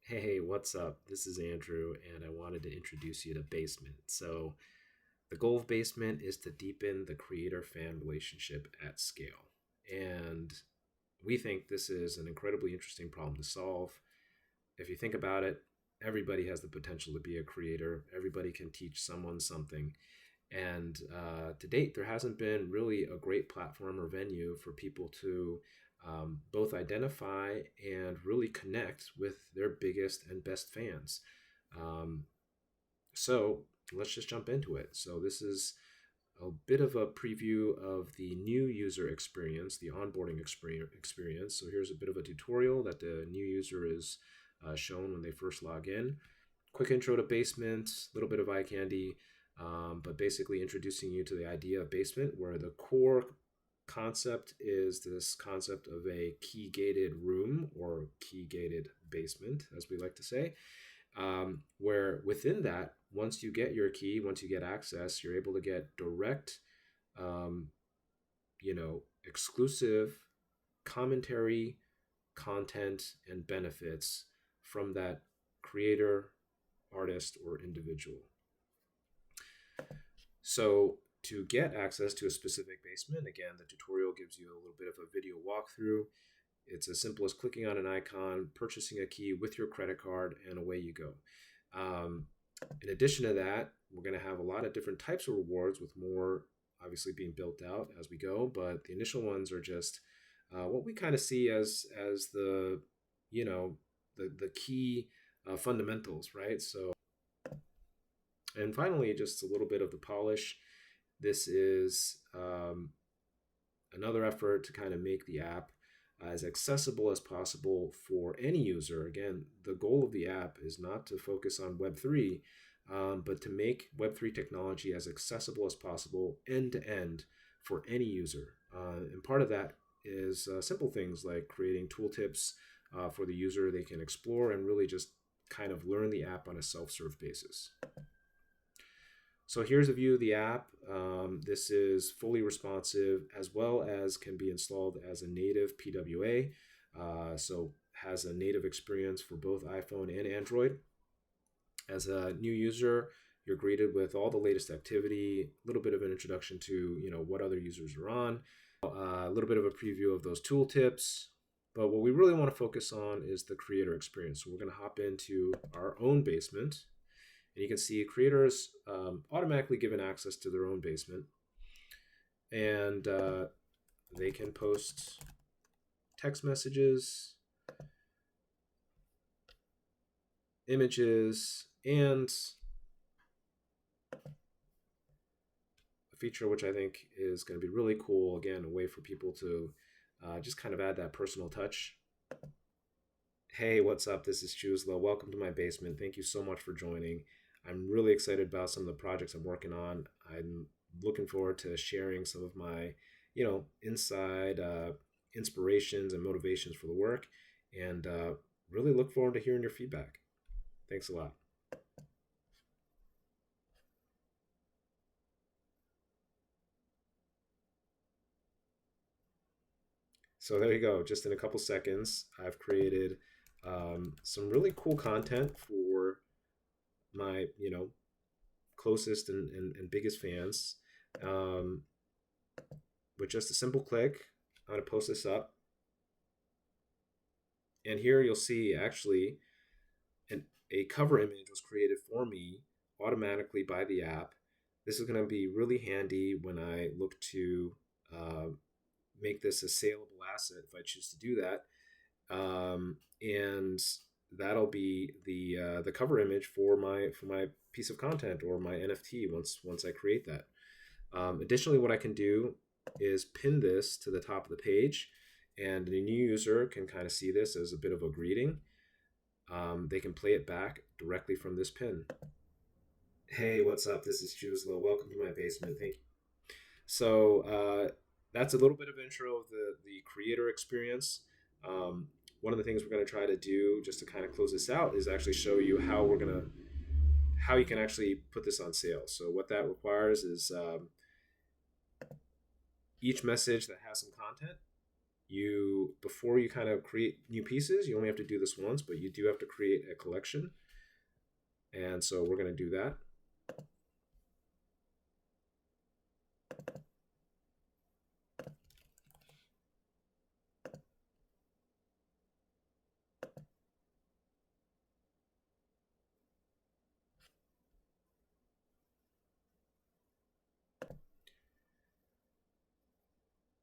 Hey, what's up? This is Andrew, and I wanted to introduce you to Basement. So, the goal of Basement is to deepen the creator fan relationship at scale. And we think this is an incredibly interesting problem to solve. If you think about it, everybody has the potential to be a creator, everybody can teach someone something. And to date, there hasn't been really a great platform or venue for people to both identify and really connect with their biggest and best fans. Um, so let's just jump into it. So, this is a bit of a preview of the new user experience, the onboarding experience. So, here's a bit of a tutorial that the new user is shown when they first log in. Quick intro to Basement, a little bit of eye candy, but basically introducing you to the idea of Basement, where the core concept is this concept of a key gated room or key gated basement, as we like to say, where within that, once you get your key, once you get access, you're able to get direct, um, exclusive commentary, content, and benefits from that creator, artist, or individual. So to get access to a specific basement, again, the tutorial gives you a little bit of a video walkthrough. It's as simple as clicking on an icon, purchasing a key with your credit card, and away you go. Um, in addition to that, we're going to have a lot of different types of rewards with more obviously being built out as we go. But the initial ones are just what we kind of see as the you know the key fundamentals, right? So, and finally, just a little bit of the polish. This is another effort to kind of make the app as accessible as possible for any user. Again, the goal of the app is not to focus on Web3, but to make Web3 technology as accessible as possible end to end for any user. And part of that is simple things like creating tooltips for the user they can explore and really just kind of learn the app on a self-serve basis. So here's a view of the app. This is fully responsive as well as can be installed as a native PWA. So has a native experience for both iPhone and Android. As a new user, you're greeted with all the latest activity, a little bit of an introduction to what other users are on, a little bit of a preview of those tooltips. But what we really want to focus on is the creator experience. So we're going to hop into our own basement. And you can see creators automatically given access to their own basement. And they can post text messages, images, and a feature which I think is going to be really cool. Again, a way for people to just kind of add that personal touch. Hey, what's up? This is Chuzla. Welcome to my basement. Thank you so much for joining. I'm really excited about some of the projects I'm working on. I'm looking forward to sharing some of my, inside inspirations and motivations for the work, and really look forward to hearing your feedback. Thanks a lot. So there you go. Just in a couple seconds, I've created some really cool content for my, closest and biggest fans. Um, with just a simple click, I'm going to post this up. And here you'll see actually a cover image was created for me automatically by the app. This is going to be really handy when I look to uh, make this a saleable asset if I choose to do that. And that'll be the cover image for my piece of content or my NFT once I create that. Additionally, what I can do is pin this to the top of the page, and the new user can kind of see this as a bit of a greeting. They can play it back directly from this pin. Hey, what's up? This is Chuzlo. Welcome to my basement. Thank you. So that's a little bit of intro of the creator experience. One of the things we're going to try to do just to kind of close this out is actually show you how you can actually put this on sale. So what that requires is each message that has some content before you kind of create new pieces, you only have to do this once, but you do have to create a collection. And so we're going to do that.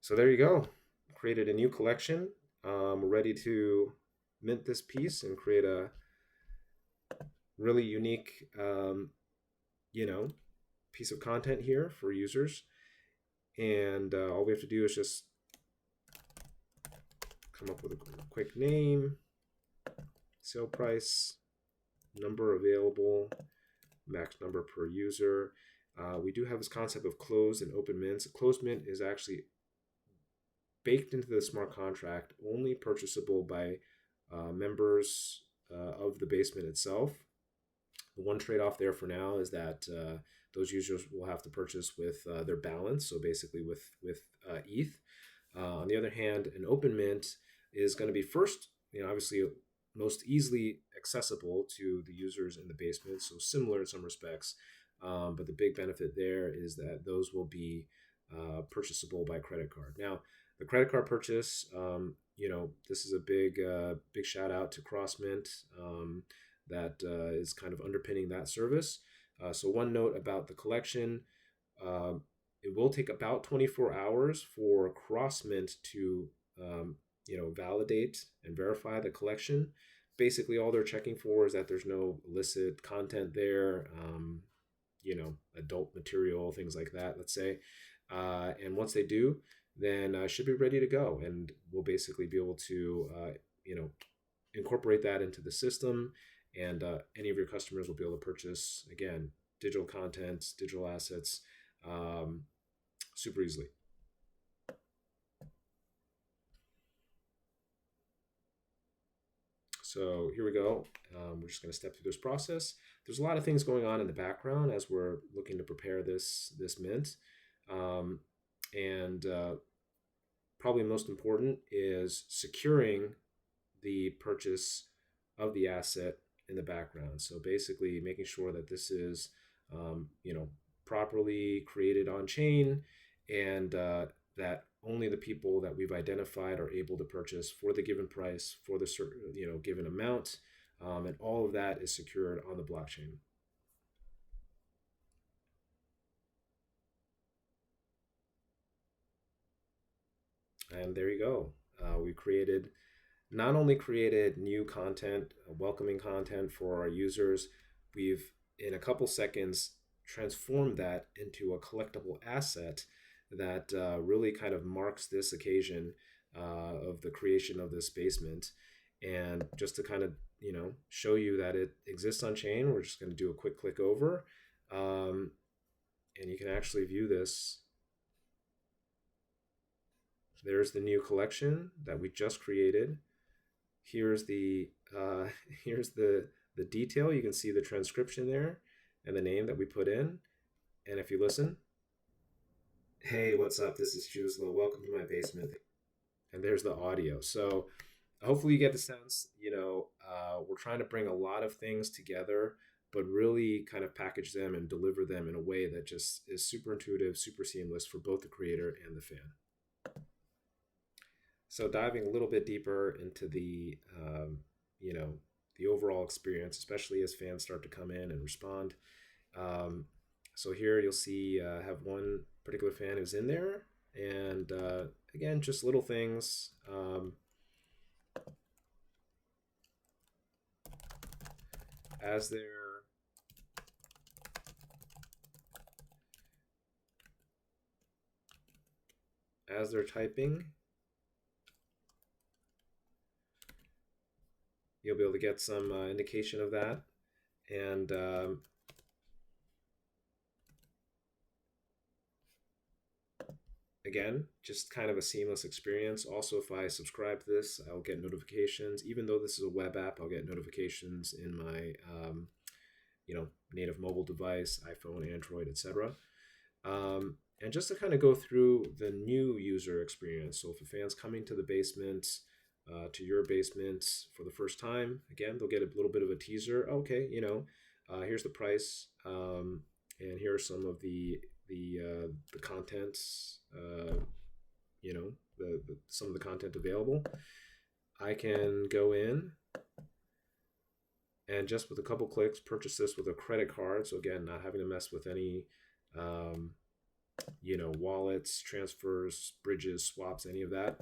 So there you go. Created a new collection. We're ready to mint this piece and create a really unique, you know, piece of content here for users. And all we have to do is just come up with a quick name, sale price, number available, max number per user. We do have this concept of closed and open mints. Closed mint is actually baked into the smart contract, only purchasable by members of the basement itself. The one trade-off there for now is that those users will have to purchase with their balance, so basically with ETH. On the other hand, an open mint is going to be first, obviously most easily accessible to the users in the basement, so similar in some respects. But the big benefit there is that those will be purchasable by credit card. Now, the credit card purchase, this is a big shout out to CrossMint that is kind of underpinning that service. So one note about the collection, it will take about 24 hours for CrossMint to validate and verify the collection. Basically, all they're checking for is that there's no illicit content there, adult material, things like that, let's say. And once they do, then should be ready to go. And we'll basically be able to, incorporate that into the system. And any of your customers will be able to purchase, again, digital content, digital assets, super easily. So here we go. We're just going to step through this process. There's a lot of things going on in the background as we're looking to prepare this mint. And probably most important is securing the purchase of the asset in the background. So basically making sure that this is, properly created on chain, and that only the people that we've identified are able to purchase for the given price, for the certain, given amount, and all of that is secured on the blockchain. And there you go. We not only created new content, welcoming content for our users, we've in a couple seconds transformed that into a collectible asset that really kind of marks this occasion of the creation of this basement. And just to kind of show you that it exists on chain, we're just going to do a quick click over, and you can actually view this. There's the new collection that we just created. Here's the detail. You can see the transcription there and the name that we put in. And if you listen, hey, what's up? This is Chuslo. Welcome to my basement. And there's the audio. So hopefully you get the sense, we're trying to bring a lot of things together, but really kind of package them and deliver them in a way that just is super intuitive, super seamless for both the creator and the fan. So diving a little bit deeper into the, the overall experience, especially as fans start to come in and respond. So here you'll see I have one particular fan who's in there, and again, just little things. As they're typing, you'll be able to get some indication of that. And again, just kind of a seamless experience. Also, if I subscribe to this, I'll get notifications. Even though this is a web app, I'll get notifications in my native mobile device, iPhone, Android, etc. And just to kind of go through the new user experience. So if a fan's coming to the basement, to your basement for the first time, again, they'll get a little bit of a teaser. Okay, here's the price, and here are some of the contents. Some of the content available. I can go in and just with a couple clicks purchase this with a credit card. So again, not having to mess with any um, wallets, transfers, bridges, swaps, any of that.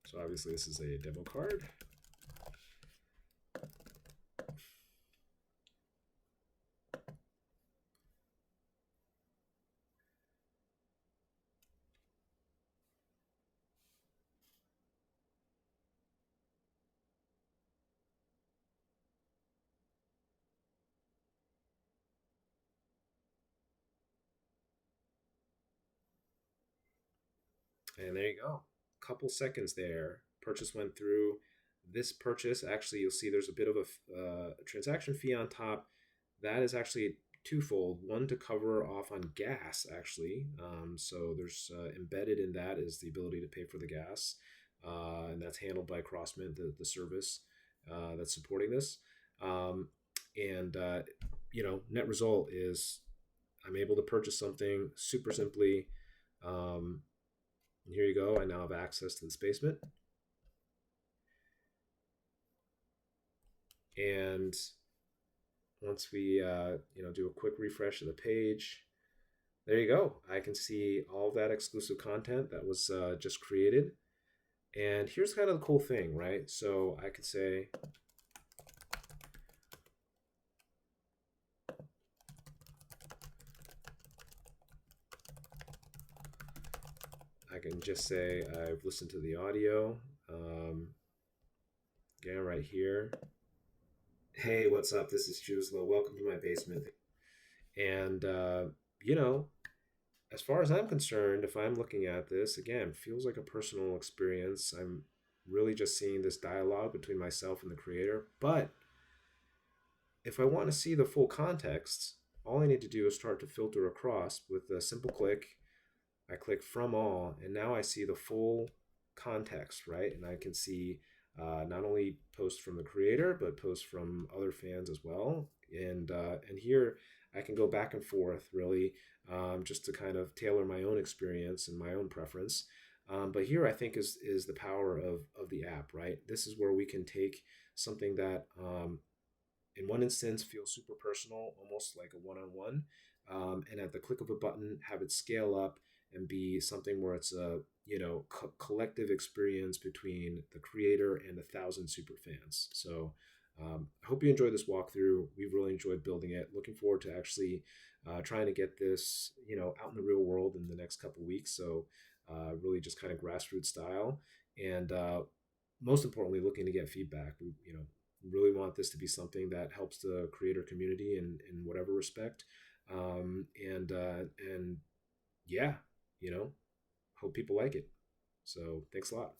So obviously this is a demo card. And there you go. Couple seconds there. Purchase went through. This purchase, actually, you'll see there's a bit of a transaction fee on top. That is actually twofold. One to cover off on gas, actually. So there's embedded in that is the ability to pay for the gas. And that's handled by Crossmint, the service that's supporting this. And, net result is I'm able to purchase something super simply. Um, and here you go. I now have access to this basement. And once we do a quick refresh of the page, there you go. I can see all of that exclusive content that was just created. And here's kind of the cool thing, right? So I could say, I can just say I've listened to the audio. Again, right here. Hey, what's up? This is Chuslo. Welcome to my basement. And, you know, as far as I'm concerned, if I'm looking at this, again, feels like a personal experience. I'm really just seeing this dialogue between myself and the creator. But if I want to see the full context, all I need to do is start to filter across with a simple click. I click from all, and now I see the full context, right? And I can see not only posts from the creator, but posts from other fans as well. And here I can go back and forth, really, just to kind of tailor my own experience and my own preference. But here I think is the power of the app, right? This is where we can take something that in one instance feels super personal, almost like a one-on-one, and at the click of a button have it scale up and be something where it's a collective experience between the creator and 1,000 super fans. So I hope you enjoyed this walkthrough. We've really enjoyed building it. Looking forward to actually trying to get this out in the real world in the next couple weeks. So really just kind of grassroots style, and most importantly, looking to get feedback. We really want this to be something that helps the creator community in whatever respect. And yeah, hope people like it. So thanks a lot.